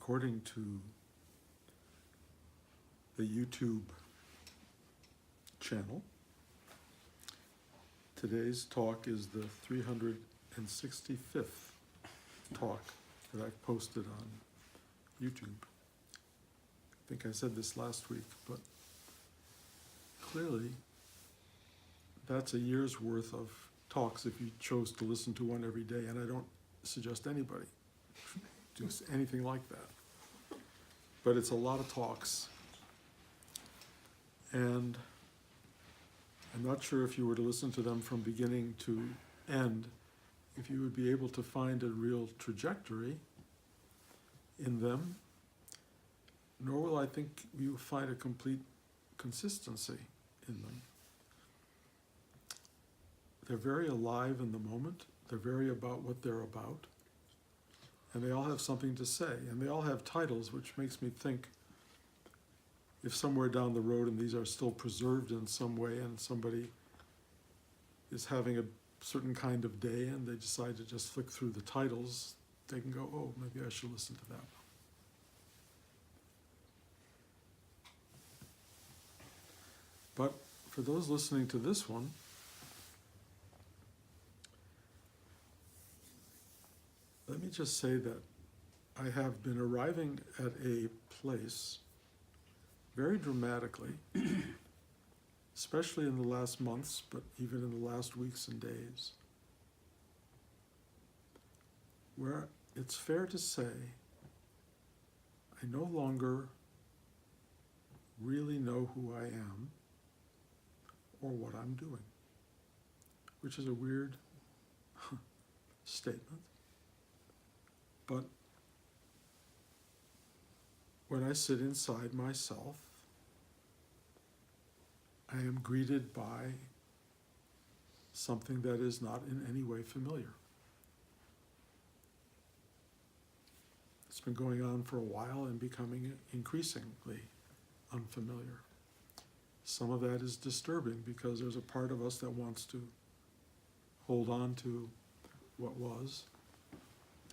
according to the YouTube channel, today's talk is the 365th talk that I've posted on YouTube. I think I said this last week, but clearly that's a year's worth of talks if you chose to listen to one every day, and I don't suggest anybody do anything like that. But it's a lot of talks, and I'm not sure if you were to listen to them from beginning to end, if you would be able to find a real trajectory in them, nor will I think you find a complete consistency in them. They're very alive in the moment. They're very about what they're about. And they all have something to say. And they all have titles, which makes me think if somewhere down the road, and these are still preserved in some way, and somebody is having a certain kind of day and they decide to just flick through the titles, they can go, oh, maybe I should listen to that one. But for those listening to this one, let me just say that I have been arriving at a place very dramatically, especially in the last months, but even in the last weeks and days, where it's fair to say I no longer really know who I am or what I'm doing, which is a weird statement. But when I sit inside myself, I am greeted by something that is not in any way familiar. It's been going on for a while and becoming increasingly unfamiliar. Some of that is disturbing because there's a part of us that wants to hold on to what was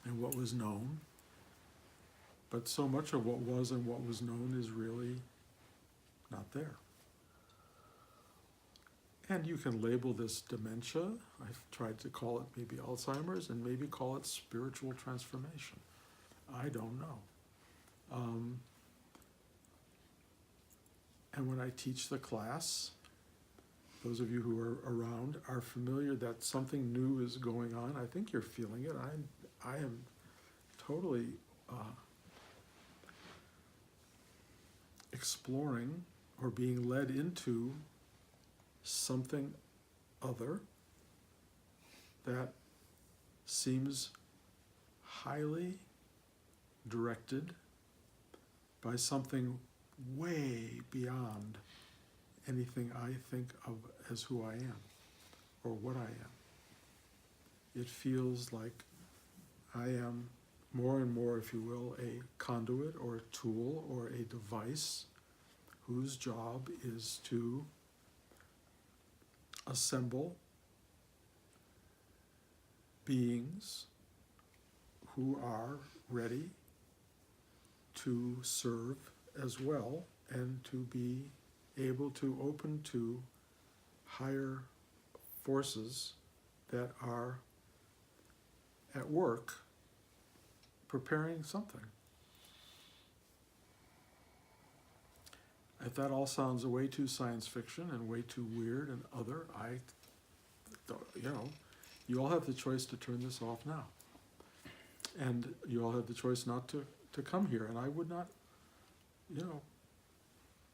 and what was known. But so much of what was and what was known is really not there. And you can label this dementia. I've tried to call it maybe Alzheimer's and maybe call it spiritual transformation. I don't know. And when I teach the class, those of you who are around are familiar that something new is going on. I think you're feeling it. I am totally exploring or being led into something other that seems highly directed by something way beyond anything I think of as who I am or what I am. It feels like I am more and more, if you will, a conduit or a tool or a device whose job is to assemble beings who are ready to serve as well and to be able to open to higher forces that are at work preparing something. If that all sounds way too science fiction and way too weird and other, you all have the choice to turn this off now. And you all have the choice not to come here. And I would not,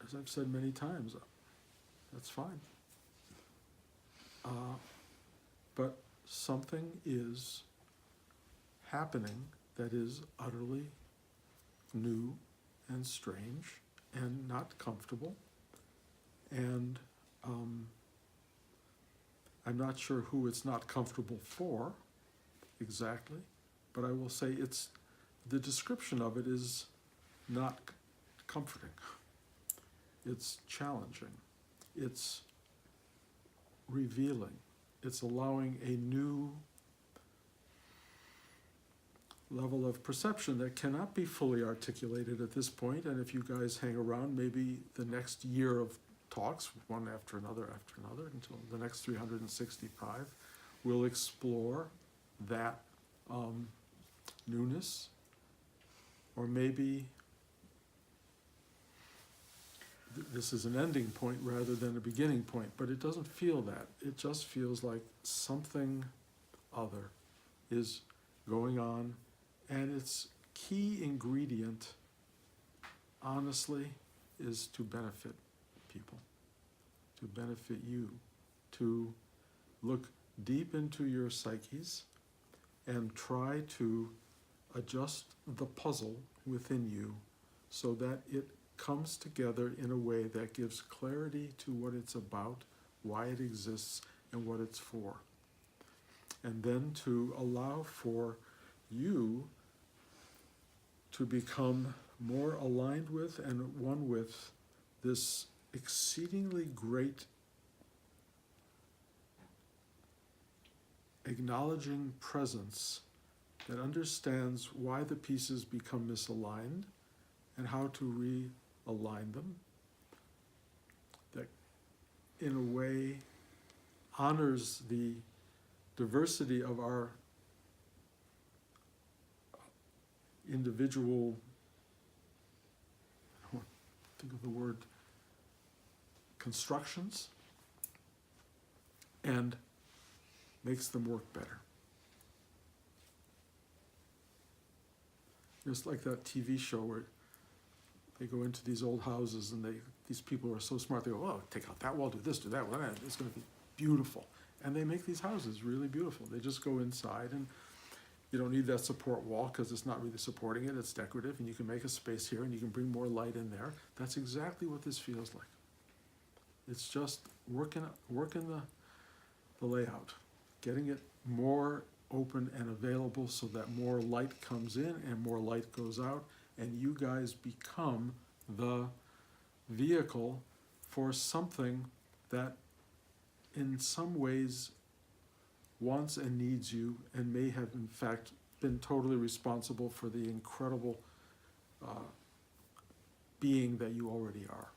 as I've said many times, that's fine. But something is happening that is utterly new and strange and not comfortable. And I'm not sure who it's not comfortable for exactly, but I will say the description of it is not comforting. It's challenging. It's revealing. It's allowing a new level of perception that cannot be fully articulated at this point. And if you guys hang around, maybe the next year of talks, one after another, until the next 365, we'll explore that newness. Or maybe this is an ending point rather than a beginning point, but it doesn't feel that. It just feels like something other is going on, and its key ingredient, honestly, is to benefit people, to benefit you, to look deep into your psyches and try to adjust the puzzle within you so that it comes together in a way that gives clarity to what it's about, why it exists, and what it's for. And then to allow for you to become more aligned with and one with this exceedingly great acknowledging presence that understands why the pieces become misaligned and how to realign them, that in a way honors the diversity of our individual, I don't think of the word, constructions, and makes them work better. It's like that TV show where they go into these old houses and these people are so smart, they go, oh, take out that wall, do this, do that, well, it's going to be beautiful. And they make these houses really beautiful. They just go inside, and you don't need that support wall because it's not really supporting it, it's decorative, and you can make a space here and you can bring more light in there. That's exactly what this feels like. It's just working the layout, getting it more open and available so that more light comes in and more light goes out, and you guys become the vehicle for something that in some ways wants and needs you and may have in fact been totally responsible for the incredible being that you already are.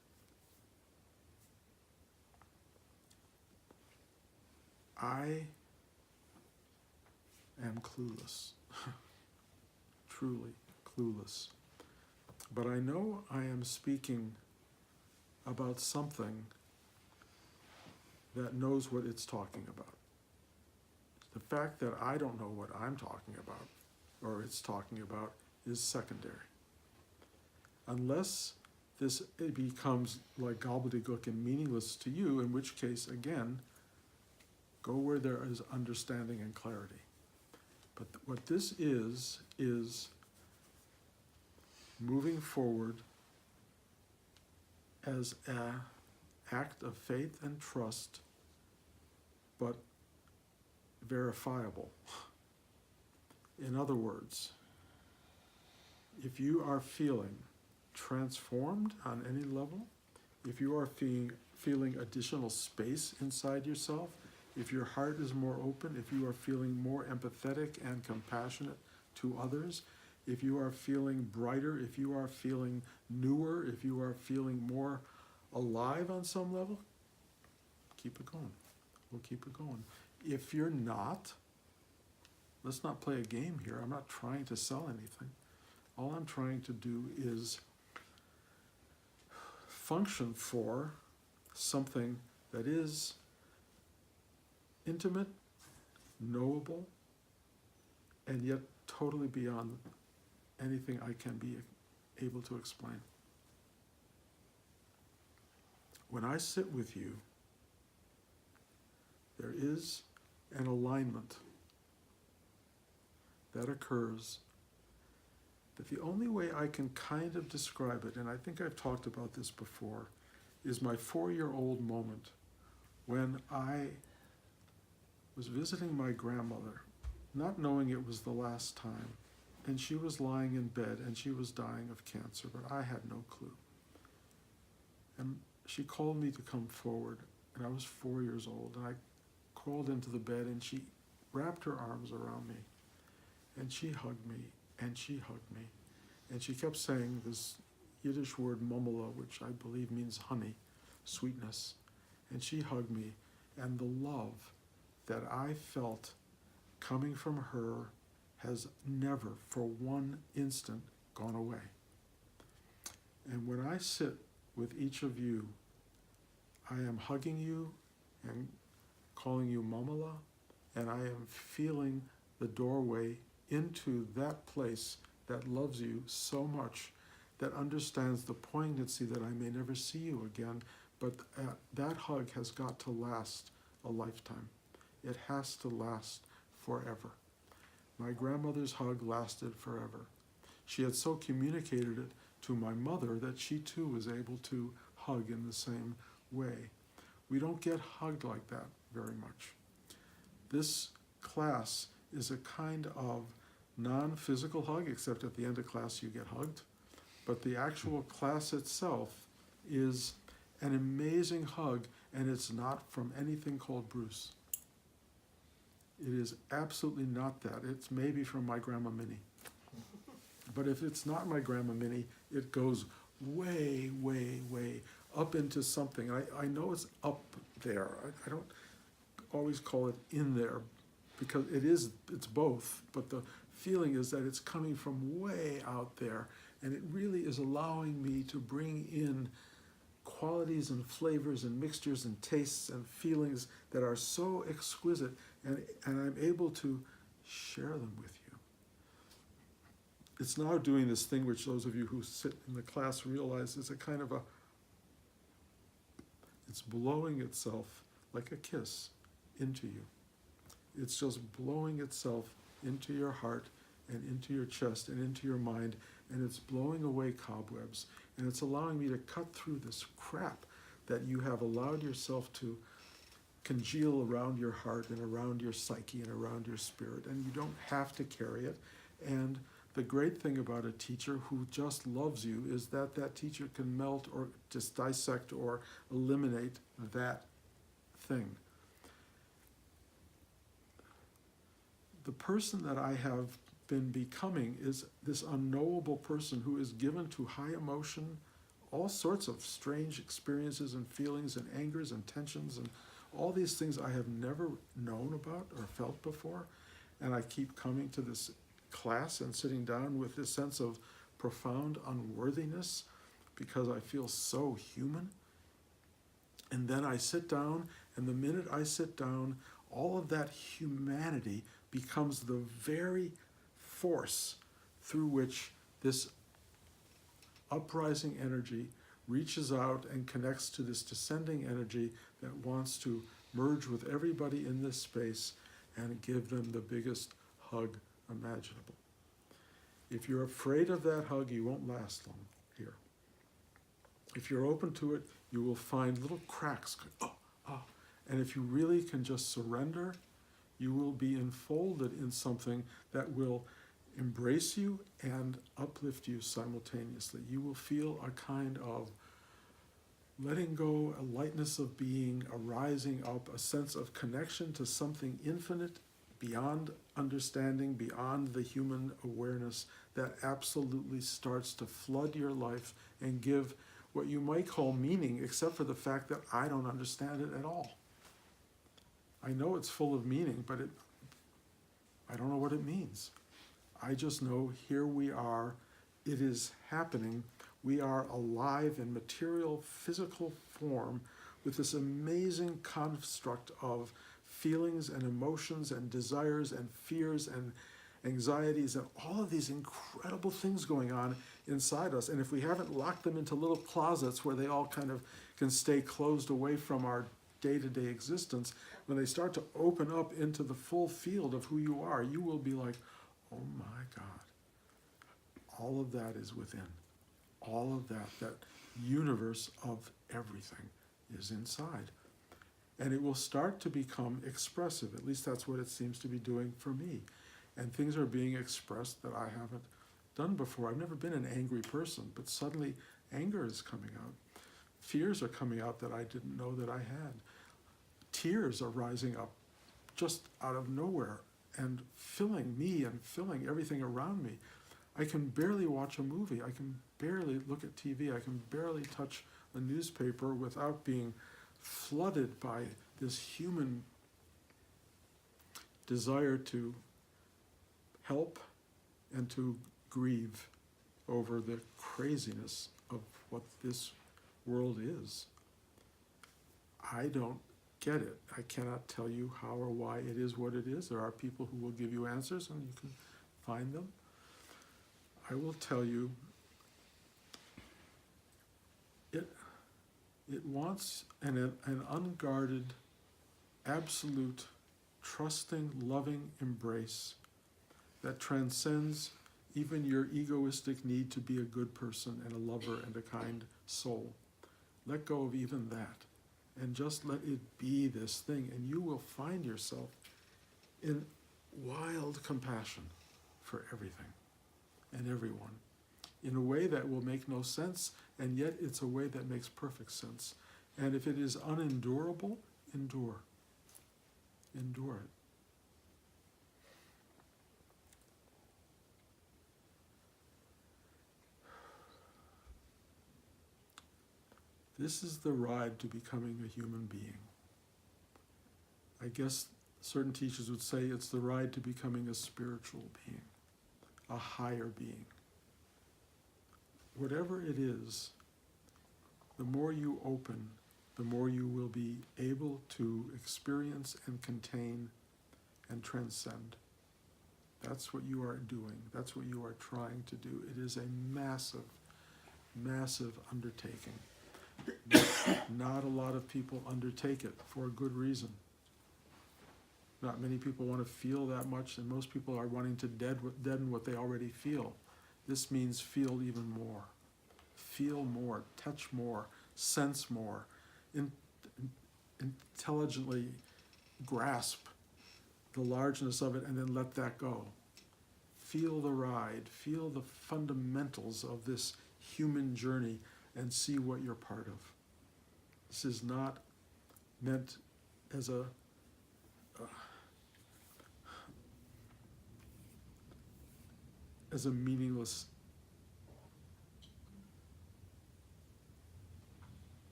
I am clueless, truly clueless. But I know I am speaking about something that knows what it's talking about. The fact that I don't know what I'm talking about, or it's talking about, is secondary. Unless it becomes like gobbledygook and meaningless to you, in which case, again, go where there is understanding and clarity. But what this is moving forward as an act of faith and trust, but verifiable. In other words, if you are feeling transformed on any level, if you are feeling additional space inside yourself, if your heart is more open, if you are feeling more empathetic and compassionate to others, if you are feeling brighter, if you are feeling newer, if you are feeling more alive on some level, keep it going. We'll keep it going. If you're not, let's not play a game here. I'm not trying to sell anything. All I'm trying to do is function for something that is intimate, knowable, and yet totally beyond anything I can be able to explain. When I sit with you, there is an alignment that occurs that the only way I can kind of describe it, and I think I've talked about this before, is my 4-year-old moment when I was visiting my grandmother, not knowing it was the last time, and she was lying in bed and she was dying of cancer, but I had no clue. And she called me to come forward, and I was 4 years old, and I crawled into the bed and she wrapped her arms around me and she hugged me and she hugged me. And she kept saying this Yiddish word mumala, which I believe means honey, sweetness. And she hugged me, and the love that I felt coming from her has never for one instant gone away. And when I sit with each of you, I am hugging you and calling you mamala, and I am feeling the doorway into that place that loves you so much, that understands the poignancy that I may never see you again, but that hug has got to last a lifetime. It has to last forever. My grandmother's hug lasted forever. She had so communicated it to my mother that she too was able to hug in the same way. We don't get hugged like that very much. This class is a kind of non-physical hug, except at the end of class you get hugged. But the actual class itself is an amazing hug, and it's not from anything called Bruce. It is absolutely not that. It's maybe from my Grandma Minnie. But if it's not my Grandma Minnie, it goes way, way, way up into something. I know it's up there. I don't always call it in there, because it's both, but the feeling is that it's coming from way out there, and it really is allowing me to bring in qualities and flavors and mixtures and tastes and feelings that are so exquisite, and I'm able to share them with you. It's now doing this thing which those of you who sit in the class realize is a kind of it's blowing itself like a kiss into you. It's just blowing itself into your heart and into your chest and into your mind, and it's blowing away cobwebs, and it's allowing me to cut through this crap that you have allowed yourself to congeal around your heart and around your psyche and around your spirit, and you don't have to carry it. And the great thing about a teacher who just loves you is that that teacher can melt or just dissect or eliminate that thing. The person that I have been becoming is this unknowable person who is given to high emotion, all sorts of strange experiences and feelings and angers and tensions and all these things I have never known about or felt before. And I keep coming to this class and sitting down with this sense of profound unworthiness because I feel so human. And then I sit down, and the minute I sit down, all of that humanity becomes the very force through which this uprising energy reaches out and connects to this descending energy that wants to merge with everybody in this space and give them the biggest hug imaginable. If you're afraid of that hug, you won't last long here. If you're open to it, you will find little cracks. And if you really can just surrender, you will be enfolded in something that will embrace you and uplift you simultaneously. You will feel a kind of letting go, a lightness of being, a rising up, a sense of connection to something infinite, beyond understanding, beyond the human awareness, that absolutely starts to flood your life and give what you might call meaning, except for the fact that I don't understand it at all. I know it's full of meaning, but I don't know what it means. I just know here we are, it is happening. We are alive in material, physical form with this amazing construct of feelings and emotions and desires and fears and anxieties and all of these incredible things going on inside us. And if we haven't locked them into little closets where they all kind of can stay closed away from our day-to-day existence, when they start to open up into the full field of who you are, you will be like, oh my God, all of that is within. All of that universe of everything is inside. And it will start to become expressive. At least that's what it seems to be doing for me. And things are being expressed that I haven't done before. I've never been an angry person, but suddenly anger is coming out. Fears are coming out that I didn't know that I had. Tears are rising up just out of nowhere and filling me and filling everything around me. I can barely watch a movie. I can barely look at TV. I can barely touch a newspaper without being flooded by this human desire to help and to grieve over the craziness of what this world is. I don't get it. I cannot tell you how or why it is what it is. There are people who will give you answers and you can find them. I will tell you, it wants an unguarded, absolute, trusting, loving embrace that transcends even your egoistic need to be a good person and a lover and a kind soul. Let go of even that and just let it be this thing, and you will find yourself in wild compassion for everything and everyone in a way that will make no sense, and yet it's a way that makes perfect sense. And if it is unendurable, endure. Endure it. This is the ride to becoming a human being. I guess certain teachers would say it's the ride to becoming a spiritual being, a higher being. Whatever it is, the more you open, the more you will be able to experience and contain and transcend. That's what you are doing. That's what you are trying to do. It is a massive, massive undertaking. Not a lot of people undertake it for a good reason. Not many people want to feel that much, and most people are wanting to deaden what they already feel. This means feel even more. Feel more, touch more, sense more, intelligently grasp the largeness of it and then let that go. Feel the ride, feel the fundamentals of this human journey and see what you're part of. This is not meant as a meaningless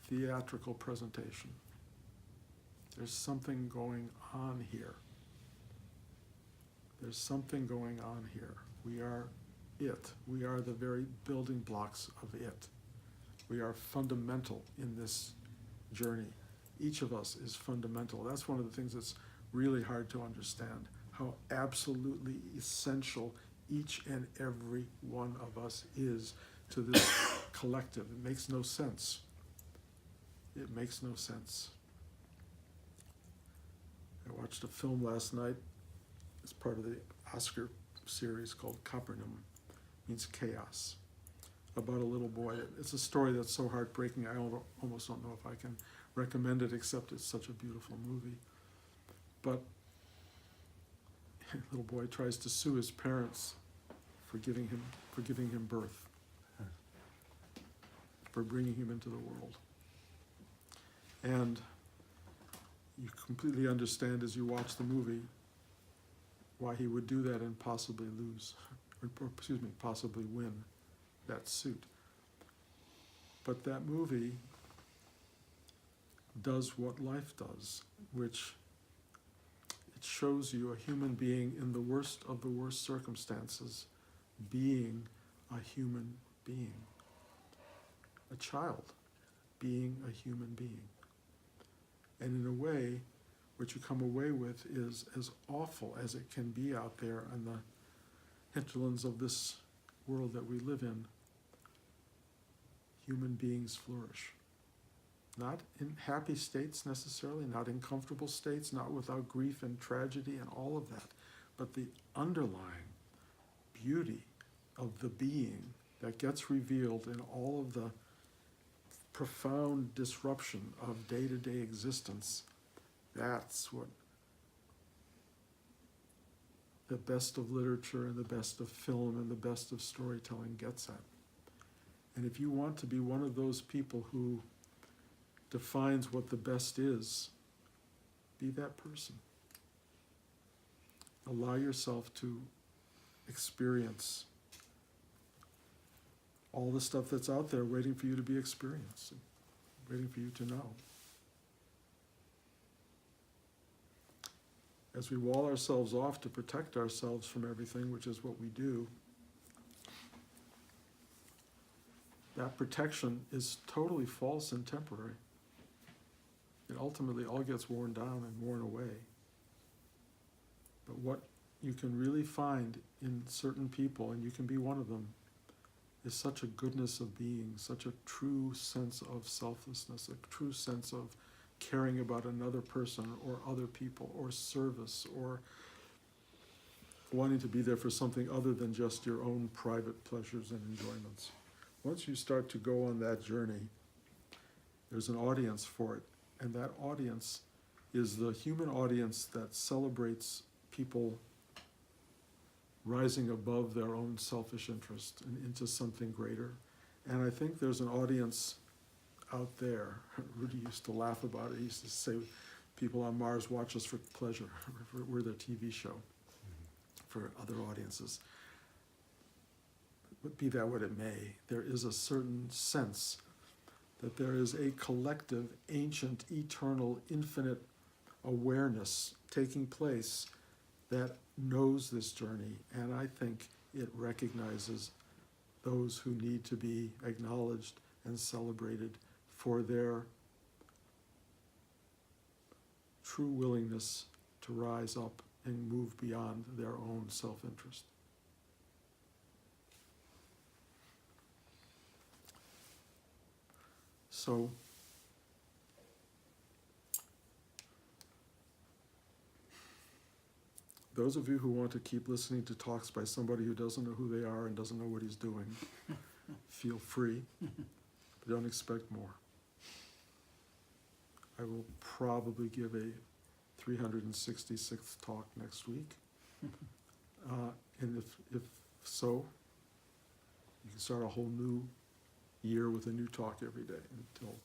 theatrical presentation. There's something going on here. There's something going on here. We are it. We are the very building blocks of it. We are fundamental in this journey. Each of us is fundamental. That's one of the things that's really hard to understand, how absolutely essential each and every one of us is to this collective. It makes no sense. It makes no sense. I watched a film last night as part of the Oscar series called Capernaum, means chaos, about a little boy. It's a story that's so heartbreaking I almost don't know if I can recommend it, except it's such a beautiful movie. But a little boy tries to sue his parents for giving him birth, for bringing him into the world. And you completely understand as you watch the movie why he would do that and possibly lose, or possibly win that suit. But that movie does what life does, which it shows you a human being in the worst of the worst circumstances being a human being, a child being a human being. And in a way, what you come away with is as awful as it can be out there in the hinterlands of this world that we live in. Human beings flourish. Not in happy states necessarily, not in comfortable states, not without grief and tragedy and all of that, but the underlying beauty of the being that gets revealed in all of the profound disruption of day-to-day existence. That's what the best of literature and the best of film and the best of storytelling gets at. And if you want to be one of those people who defines what the best is, be that person. Allow yourself to experience all the stuff that's out there waiting for you to be experienced, waiting for you to know. As we wall ourselves off to protect ourselves from everything, which is what we do, that protection is totally false and temporary. It ultimately all gets worn down and worn away. But what you can really find in certain people, and you can be one of them, is such a goodness of being, such a true sense of selflessness, a true sense of caring about another person or other people or service or wanting to be there for something other than just your own private pleasures and enjoyments. Once you start to go on that journey, there's an audience for it, and that audience is the human audience that celebrates people rising above their own selfish interest and into something greater. And I think there's an audience out there. Rudy used to laugh about it. He used to say, people on Mars watch us for pleasure. We're their TV show for other audiences. But be that what it may, there is a certain sense that there is a collective, ancient, eternal, infinite awareness taking place that knows this journey, and I think it recognizes those who need to be acknowledged and celebrated for their true willingness to rise up and move beyond their own self-interest. So, those of you who want to keep listening to talks by somebody who doesn't know who they are and doesn't know what he's doing, feel free, but don't expect more. I will probably give a 366th talk next week. And if so, you can start a whole new year with a new talk every day until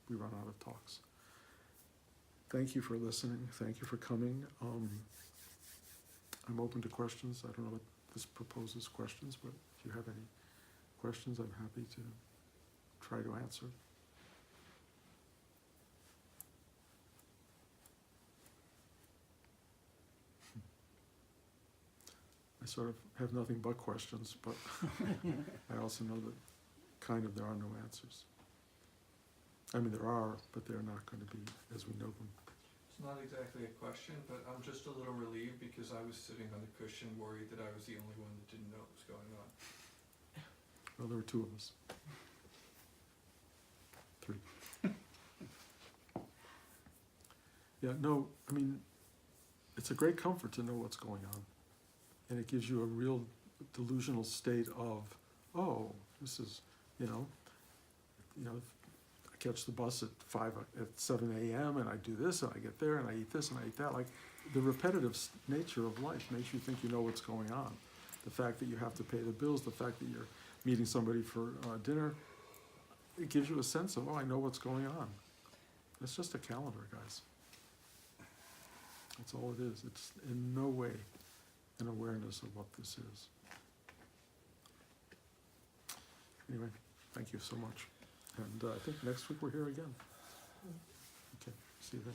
we run out of talks. Thank you for listening. Thank you for coming. I'm open to questions. I don't know what this proposes questions, but if you have any questions, I'm happy to try to answer. I sort of have nothing but questions, but I also know that kind of there are no answers. I mean, there are, but they're not going to be as we know them. It's not exactly a question, but I'm just a little relieved because I was sitting on the cushion worried that I was the only one that didn't know what was going on. Well, there were two of us. Three. Yeah, no, I mean, it's a great comfort to know what's going on. And it gives you a real delusional state of, oh, this is, you know, I catch the bus at 7 a.m. and I do this and I get there and I eat this and I eat that. Like, the repetitive nature of life makes you think you know what's going on. The fact that you have to pay the bills, the fact that you're meeting somebody for dinner, it gives you a sense of, oh, I know what's going on. It's just a calendar, guys. That's all it is. It's in no way an awareness of what this is. Anyway, thank you so much. And I think next week we're here again. Okay, see you then.